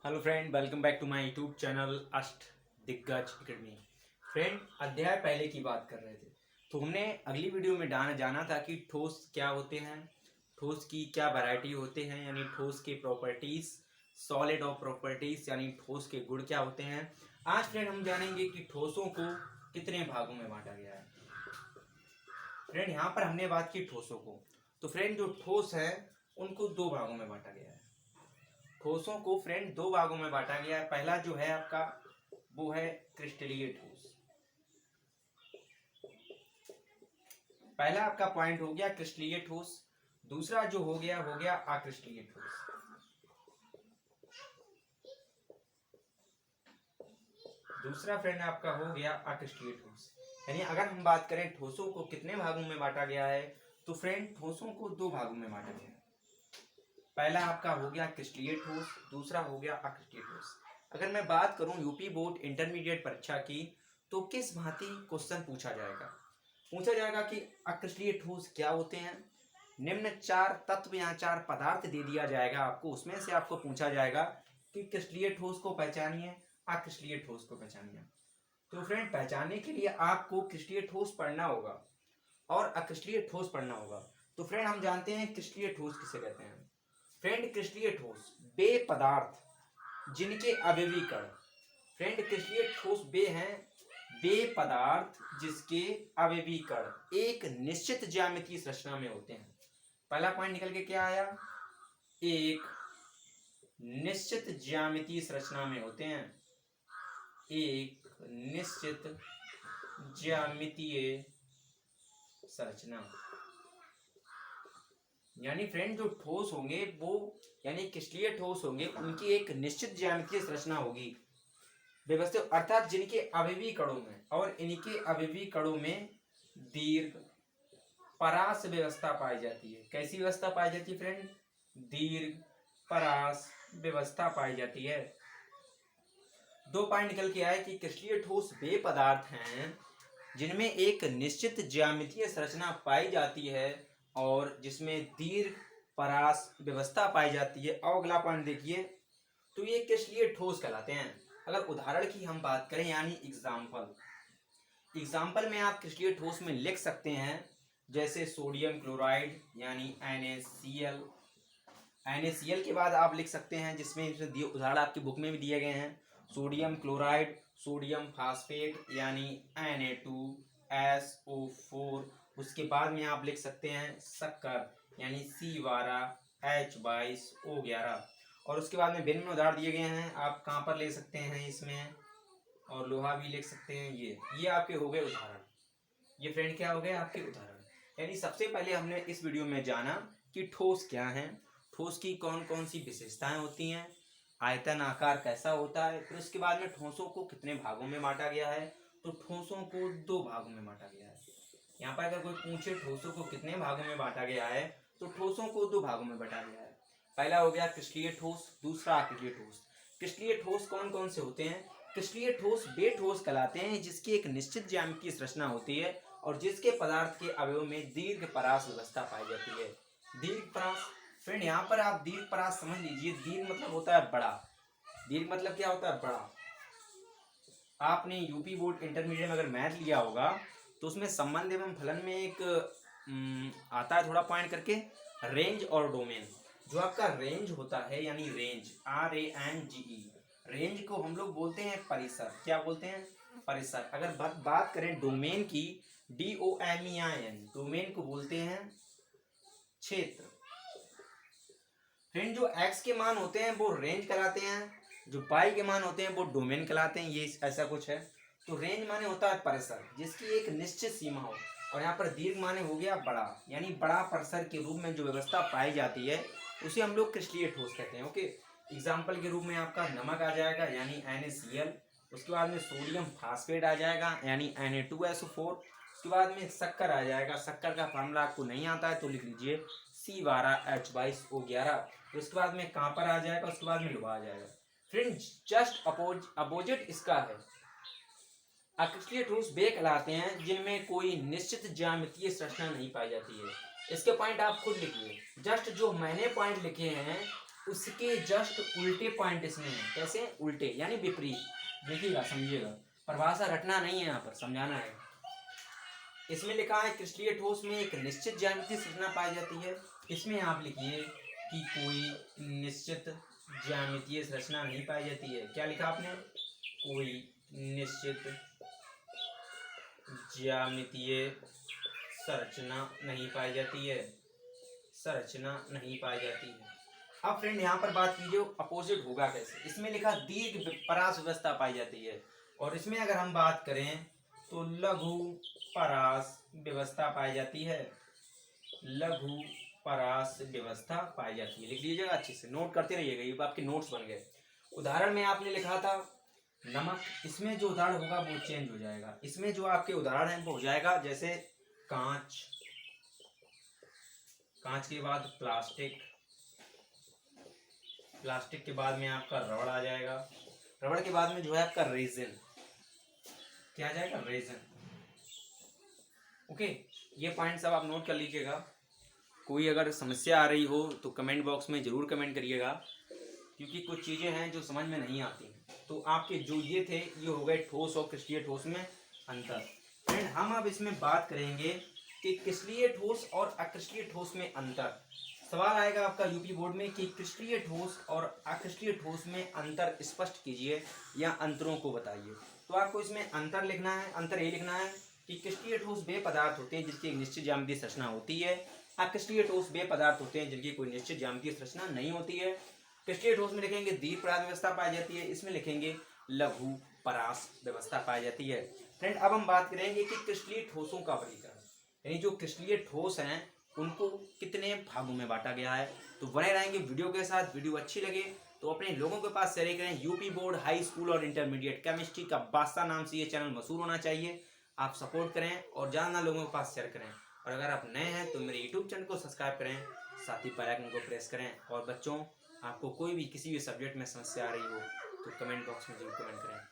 Hello friend, welcome back to my YouTube channel Asht Diggaj academy. Friend, अध्याय पहले की बात कर रहे थे तो हमने अगली वीडियो में जाना था कि ठोस क्या होते हैं, ठोस की क्या वैरायटी होते हैं, यानी ठोस के प्रॉपर्टीज, सॉलिड ऑफ प्रॉपर्टीज यानी ठोस के गुण क्या होते हैं। आज फ्रेंड हम जानेंगे कि ठोसों को कितने भागों में बांटा गया है। फ्रेंड, यहाँ पर हमने बात की ठोसों को, तो फ्रेंड जो ठोस है उनको दो भागों में बांटा गया है। ठोसों को फ्रेंड दो भागों में बांटा गया है। पहला जो है आपका वो है क्रिस्टलीय ठोस। पहला आपका पॉइंट हो गया क्रिस्टलीय ठोस। दूसरा जो हो गया अक्रिस्टलीय ठोस। दूसरा फ्रेंड आपका हो गया अक्रिस्टलीय ठोस। यानी अगर हम बात करें ठोसों को कितने भागों में बांटा गया है, तो फ्रेंड ठोसों को दो भागों में बांटा गया है। पहला आपका हो गया क्रिस्टलीय ठोस, दूसरा हो गया अक्रिस्टलीय ठोस। अगर मैं बात करूं यूपी बोर्ड इंटरमीडिएट परीक्षा की, तो किस भांति क्वेश्चन पूछा जाएगा कि अक्रिस्टलीय ठोस क्या होते हैं। निम्न चार तत्व या चार पदार्थ दे दिया जाएगा आपको, उसमें से आपको पूछा जाएगा कि क्रिस्टलीय ठोस को पहचानिए, अक्रिस्टलीय ठोस को पहचानिए। तो फ्रेंड, पहचानने के लिए आपको क्रिस्टलीय ठोस पढ़ना होगा और अक्रिस्टलीय ठोस पढ़ना होगा। तो फ्रेंड, हम जानते हैं क्रिस्टलीय ठोस किसे कहते हैं। फ्रेंड, क्रिस्टलीय ठोस वे पदार्थ जिनके अवयवी कण। फ्रेंड, क्रिस्टलीय ठोस वे हैं वे पदार्थ जिसके अवयवी कण एक निश्चित ज्यामितीय संरचना में होते हैं। पहला पॉइंट निकल के क्या आया, एक निश्चित ज्यामितीय संरचना में होते हैं। एक निश्चित ज्यामितीय संरचना यानी फ्रेंड जो ठोस होंगे वो यानी क्रिस्टलीय ठोस होंगे, उनकी एक निश्चित ज्यामितीय संरचना होगी व्यवस्थित, अर्थात जिनके अवयवी कणों में और इनके अवयवी कणों में दीर्घ परास व्यवस्था पाई जाती है। कैसी व्यवस्था पाई जाती है फ्रेंड? दीर्घ परास व्यवस्था पाई जाती है। दो पॉइंट निकल के आए कि क्रिस्टलीय ठोस वे पदार्थ हैं जिनमें एक निश्चित ज्यामितीय संरचना पाई जाती है और जिसमें दीर्घ परास व्यवस्था पाई जाती है। और अगला पॉइंट देखिए, तो ये क्रिस्टलीय ठोस कहलाते हैं। अगर उदाहरण की हम बात करें यानी एग्जाम्पल में आप क्रिस्टलीय ठोस में लिख सकते हैं, जैसे सोडियम क्लोराइड यानी NaCl। NaCl के बाद आप लिख सकते हैं जिसमें उदाहरण आपकी बुक में भी दिए गए हैं, सोडियम क्लोराइड, सोडियम फास्फेट यानी Na2SO4। उसके बाद में आप लिख सकते हैं शक्कर यानी C12H22O11। और उसके बाद में भिन्न उदाहरण दिए गए हैं, आप कहाँ पर ले सकते हैं इसमें, और लोहा भी लिख सकते हैं। ये आपके हो गए उदाहरण। ये फ्रेंड क्या हो गए आपके उदाहरण। यानी सबसे पहले हमने इस वीडियो में जाना कि ठोस क्या है, ठोस की कौन कौन सी विशेषताएं होती हैं, आयतन आकार कैसा होता है। फिर उसके बाद में ठोसों को कितने भागों में बांटा गया है, तो ठोसों को दो भागों में बांटा गया है। यहाँ पर अगर कोई पूछे ठोसों को कितने भागों में बांटा गया है, तो ठोसों को दो भागों में बांटा गया है। पहला हो गया क्रिस्टलीय ठोस, दूसरा अक्रिस्टलीय ठोस। क्रिस्टलीय ठोस कौन कौन से होते हैं? क्रिस्टलीय ठोस वे ठोस कहलाते हैं जिसकी एक निश्चित ज्यामितीय संरचना होती है और जिसके पदार्थ के अवयव में दीर्घ परास व्यवस्था पाई जाती है। दीर्घ परास, फ्रेंड यहाँ पर आप दीर्घ परास समझ लीजिए। दीर्घ मतलब होता है बड़ा। दीर्घ मतलब क्या होता है? बड़ा। आपने यूपी बोर्ड इंटरमीडिएट में अगर मैथ लिया होगा तो उसमें संबंध एवं फलन में एक आता है थोड़ा पॉइंट करके, रेंज और डोमेन। जो आपका रेंज होता है यानी रेंज, RANGE, रेंज को हम लोग बोलते हैं परिसर। क्या बोलते हैं? परिसर। अगर बात करें डोमेन की, DOMEIN, डोमेन को बोलते हैं क्षेत्र। फ्रेंड, जो x के मान होते हैं वो रेंज कहलाते हैं, जो पाई के मान होते हैं वो डोमेन कहलाते हैं। ये ऐसा कुछ है। तो रेंज माने होता है परिसर जिसकी एक निश्चित सीमा हो, और यहाँ पर दीर्घ माने हो गया बड़ा, यानी बड़ा परिसर के रूप में जो व्यवस्था पाई जाती है उसे हम लोग क्रिस्टलीय ठोस कहते हैं। ओके, एग्जाम्पल के रूप में आपका नमक आ जाएगा यानी NaCl। उसके बाद में सोडियम फास्फेट आ जाएगा यानी Na2SO4। उसके बाद में शक्कर आ जाएगा, शक्कर का फार्मूला आपको नहीं आता है तो लिख लीजिए C12H22O11। उसके बाद में कॉपर आ जाएगा, उसके बाद में लोहा आ जाएगा। फ्रेंड, जस्ट अपोजिट इसका है। अक्रिस्टलीय ठोस वे कहलाते हैं जिनमें कोई निश्चित ज्यामितीय संरचना नहीं पाई जाती है। इसके पॉइंट आप खुद लिखिए। जस्ट जो मैंने पॉइंट लिखे हैं उसके जस्ट उल्टे पॉइंट इसमें है। कैसे उल्टे, यानी विपरीत। देखिएगा, समझिएगा, परिभाषा रटना नहीं है, यहाँ पर समझाना है। इसमें लिखा है क्रिस्टलीय ठोस में एक निश्चित ज्यामितीय संरचना पाई जाती है। इसमें आप लिखिए कि कोई निश्चित ज्यामितीय संरचना नहीं पाई जाती है। क्या लिखा आपने? कोई निश्चित ज्यामितीय संरचना नहीं पाई जाती है, संरचना नहीं पाई जाती है। अब फ्रेंड यहाँ पर बात कीजिए अपोजिट होगा कैसे। इसमें लिखा दीर्घ परास व्यवस्था पाई जाती है, और इसमें अगर हम बात करें तो लघु परास व्यवस्था पाई जाती है। लघु परास व्यवस्था पाई जाती है। लिख लीजिएगा, अच्छे से नोट करते रहिएगा, ये आपके नोट्स बन गए। उदाहरण में आपने लिखा था नमक, इसमें जो उदाहरण होगा वो चेंज हो जाएगा। इसमें जो आपके उदाहरण है वो हो जाएगा जैसे कांच, कांच के बाद प्लास्टिक, प्लास्टिक के बाद में आपका रबड़ आ जाएगा, रबड़ के बाद में जो है आपका रेजिन। क्या आ जाएगा? रेजिन। ओके, ये पॉइंट सब आप नोट कर लीजिएगा। कोई अगर समस्या आ रही हो तो कमेंट बॉक्स में ज़रूर कमेंट करिएगा, क्योंकि कुछ चीज़ें हैं जो समझ में नहीं आती। तो आपके जो ये थे, ये हो गए ठोस और क्रिस्टलीय ठोस में अंतर। फ्रेंड, हम अब इसमें बात करेंगे कि क्रिस्टलीय ठोस और अक्रिस्टलीय ठोस में अंतर। सवाल आएगा आपका यूपी बोर्ड में कि क्रिस्टलीय ठोस और अक्रिस्टलीय ठोस में अंतर स्पष्ट कीजिए या अंतरों को बताइए। तो आपको इसमें अंतर लिखना है। अंतर ये लिखना है कि क्रिस्टलीय ठोस वे पदार्थ होते हैं जिसकी एक निश्चित ज्यामितीय संरचना होती है। अक्रिस्टलीय ठोस वे पदार्थ होते हैं जिनकी कोई निश्चित ज्यामितीय संरचना नहीं होती है। क्रिस्टलीय ठोस में लिखेंगे दीर्घ परास व्यवस्था पाई जाती है, इसमें लिखेंगे लघु परास व्यवस्था पाई जाती है। फ्रेंड, अब हम बात करेंगे कि क्रिस्टलीय ठोसों का वर्गीकरण, यानी जो क्रिस्टलीय ठोस हैं उनको कितने भागों में बांटा गया है। तो बने रहेंगे वीडियो के साथ। वीडियो अच्छी लगे तो अपने लोगों के पास शेयर करें। यूपी बोर्ड हाई स्कूल और इंटरमीडिएट केमिस्ट्री का बादशाह नाम से ये चैनल मशहूर होना चाहिए। आप सपोर्ट करें और ज़्यादा लोगों के पास शेयर करें। और अगर आप नए हैं तो मेरे यूट्यूब चैनल को सब्सक्राइब करें, साथ ही बेल आइकन को प्रेस करें। और बच्चों, आपको कोई भी किसी भी सब्जेक्ट में समस्या आ रही हो तो कमेंट बॉक्स में जरूर कमेंट करें।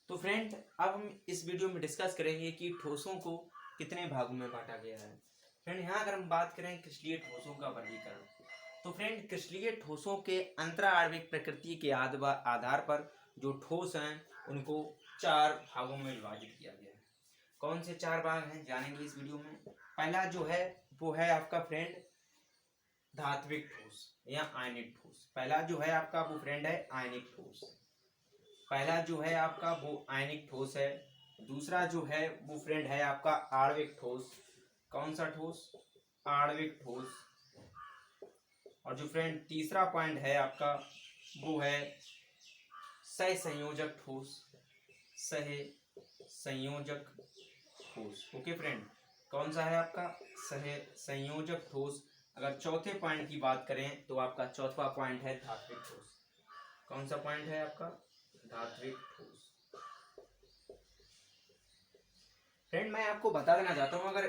तो फ्रेंड, अब हम इस वीडियो में डिस्कस करेंगे कि ठोसों को कितने भागों में बांटा गया है। फ्रेंड, यहाँ अगर हम बात करें क्रिस्टलीय ठोसों का वर्गीकरण, तो फ्रेंड क्रिस्टलीय ठोसों के अंतराणविक प्रकृति के आधार पर जो ठोस हैं उनको 4 भागों में विभाजित किया गया है। कौन से 4 भाग हैं जानेंगे इस वीडियो में। पहला जो है वो है आपका फ्रेंड धात्विक ठोस या आयनिक ठोस। पहला जो है आपका वो फ्रेंड है आयनिक ठोस। पहला जो है आपका वो आयनिक ठोस है। दूसरा जो है वो फ्रेंड है आपका आणविक ठोस। कौन सा ठोस? आणविक ठोस। और जो फ्रेंड तीसरा पॉइंट है आपका वो है सहसंयोजक ठोस। सहसंयोजक ठोस। ओके फ्रेंड, कौन सा है आपका? सहसंयोजक ठोस। अगर चौथे पॉइंट की बात करें तो आपका चौथा पॉइंट है धात्विक ठोस। कौन सा पॉइंट है आपका? धात्विक ठोस। फ्रेंड, मैं आपको बता देना चाहता हूं, अगर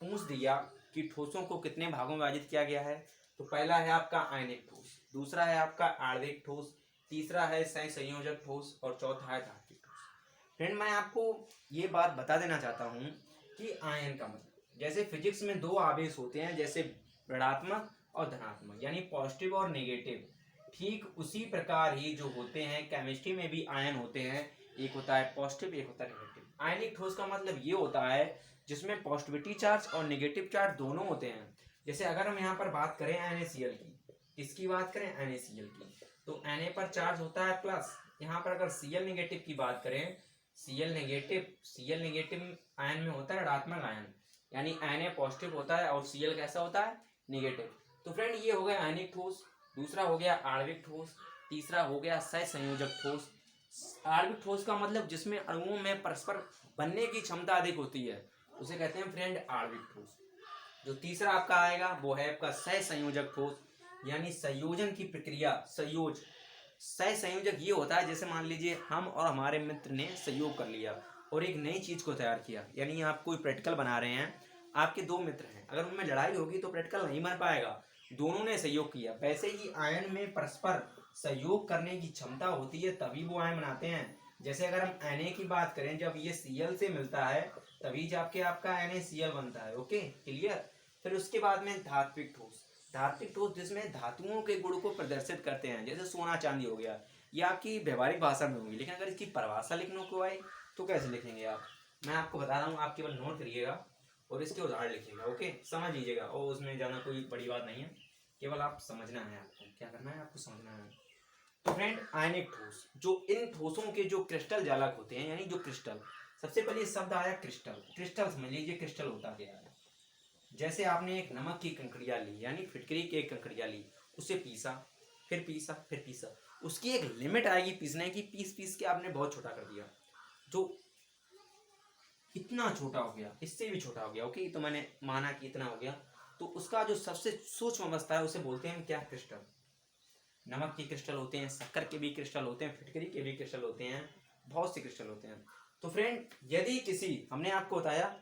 पूछ दिया कि ठोसों को कितने भागों में विभाजित किया गया है, तो पहला है आपका आयनिक ठोस, दूसरा है आपका आणविक ठोस, तीसरा है सहसंयोजक ठोस और चौथा है धात्विक ठोस। फ्रेंड, मैं आपको ये बात बता देना चाहता हूँ कि आयन का मतलब, जैसे फिजिक्स में 2 आवेश होते हैं, जैसे ऋणात्मक और धनात्मक, यानी पॉजिटिव और नेगेटिव, ठीक उसी प्रकार ही जो होते हैं केमिस्ट्री में भी आयन होते हैं। एक होता है पॉजिटिव, एक होता है नेगेटिव। आयनिक ठोस का मतलब ये होता है जिसमें पॉजिटिविटी चार्ज और नेगेटिव चार्ज दोनों होते हैं। जैसे अगर हम यहाँ पर बात करें NaCl की, किसकी बात करें? NaCl की, तो Na पर चार्ज होता है प्लस। यहाँ पर अगर Cl नेगेटिव की बात करें, Cl नेगेटिव आयन में होता है ऋणात्मक आयन, यानी Na पॉजिटिव होता है और Cl कैसा होता है? नेगेटिव। तो फ्रेंड, ये हो गया आयनिक ठोस, दूसरा हो गया आणविक ठोस, तीसरा हो गया सहसंयोजक ठोस। आणविक ठोस का मतलब जिसमें अणुओं में परस्पर बनने की क्षमता अधिक होती है, उसे कहते हैं फ्रेंड आणविक ठोस। जो तीसरा आपका आएगा वो है आपका सहसंयोजक ठोस, यानी संयोजन की प्रक्रिया, सहसंयोजक ये होता है जैसे मान लीजिए हम और हमारे मित्र ने सहयोग कर लिया और एक नई चीज को तैयार किया, यानी आप कोई प्रैक्टिकल बना रहे हैं, आपके 2 मित्र हैं, अगर उनमें लड़ाई होगी तो प्रैक्टिकल नहीं बन पाएगा, दोनों ने सहयोग किया। वैसे ही आयन में परस्पर सहयोग करने की क्षमता होती है, तभी वो आयन बनाते हैं। जैसे अगर हम Na की बात करें, जब ये Cl से मिलता है तभी जो आपका NaCl बनता है। Okay, clear. फिर उसके बाद में धात्विक ठोस। धात्विक ठोस जिसमें धातुओं के गुण को प्रदर्शित करते हैं, जैसे सोना चांदी हो गया। ये आपकी व्यवहारिक भाषा में होगी, लेकिन अगर इसकी परिभाषा लिखने को आए तो कैसे लिखेंगे आप? मैं आपको बता रहा हूँ, आप केवल नोट करिएगा और इसके उदाहरण लिखिएगा। ओके, समझ लीजिएगा, और उसमें ज़्यादा कोई बड़ी बात नहीं है, केवल आप समझना है। आपको क्या करना है, आपको समझना है। तो फ्रेंड, आयनिक ठोस, जो इन ठोसों के जो क्रिस्टल जालक होते हैं, यानी जो क्रिस्टल, सबसे पहले शब्द आया क्रिस्टल। क्रिस्टल समझ लीजिए, क्रिस्टल होता क्या है। जैसे आपने एक नमक की कंकड़िया ली, यानी फिटकरी की एक कंकड़िया ली, उसे पीसा, फिर पीसा, फिर पीसा, उसकी एक लिमिट आएगी पीसने की। पीस पीस के आपने बहुत छोटा कर दिया, जो इतना छोटा हो गया, इससे भी छोटा हो गया। ओके, तो मैंने माना कि इतना हो गया, तो उसका जो सबसे सूक्ष्म अवस्था है उसे बोलते हैं क्या? क्रिस्टल। नमक के क्रिस्टल होते हैं, शक्कर के भी क्रिस्टल होते हैं, फिटकरी के भी क्रिस्टल होते हैं, बहुत से क्रिस्टल होते हैं। तो फ्रेंड, यदि किसी, हमने आपको बताया,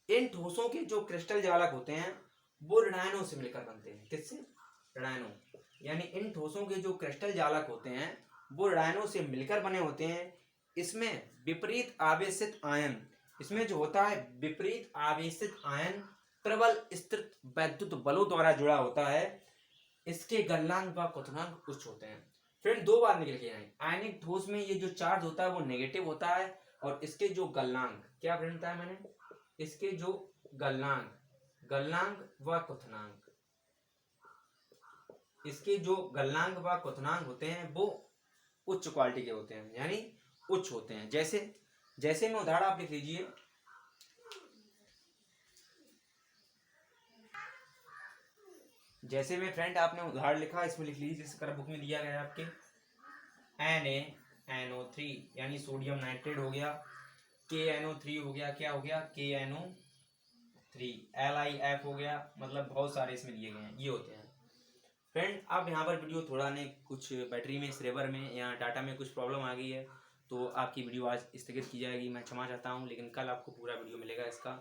इन ठोसों के जो क्रिस्टल जालक होते हैं वो ऋणायनों से मिलकर बनते हैं। किससे? ऋणायनों। यानी इन ठोसों के जो क्रिस्टल जालक होते हैं वो ऋणायनों से मिलकर बने होते हैं। इसमें विपरीत आवेशित आयन, इसमें जो होता है विपरीत आवेशित आयन प्रबल स्थिर वैद्युत बलों द्वारा जुड़ा होता है। इसके गलनांक व क्वथनांक उच्च होते हैं। फ्रेंड, दो बार निकल के आए, आयनिक ठोस में ये जो चार्ज होता है वो नेगेटिव होता है, और इसके जो गलनांक, क्या फ्रेंड बताया मैंने? इसके जो गलनांक व क्वथनांक, इसके जो गलनांक व क्वथनांक होते हैं वो उच्च क्वालिटी के होते हैं, यानी उच्च होते हैं। जैसे में उदाहरण आप लिख लीजिए, जैसे में फ्रेंड आपने उदाहरण लिखा, इसमें लिख लीजिए, जिस तरह बुक में दिया गया है आपके, NaNO3 यानी सोडियम नाइट्रेट हो गया, KNO3 हो गया, क्या हो गया? KNO3, LiF हो गया, मतलब बहुत सारे इसमें दिए गए हैं, ये होते हैं। फ्रेंड, अब यहाँ पर वीडियो थोड़ा ने कुछ बैटरी में, सर्वर में या डाटा में कुछ प्रॉब्लम आ गई है, तो आपकी वीडियो आज स्थगित की जाएगी। मैं क्षमा चाहता हूँ, लेकिन कल आपको पूरा वीडियो मिलेगा इसका,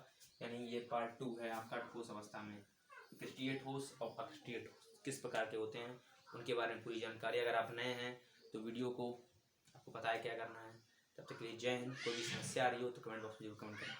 यानी ये पार्ट 2 है आपका ठोस अवस्था में। क्रिस्टीय ठोस और अक्रिस्टीय ठोस किस प्रकार के होते हैं, उनके बारे में पूरी जानकारी। अगर आप नए हैं तो वीडियो को आपको पता है क्या करना है। तब तक के लिए जय हिंद। कोई भी समस्या आ रही हो तो कमेंट बॉक्स में जरूर कमेंट करें।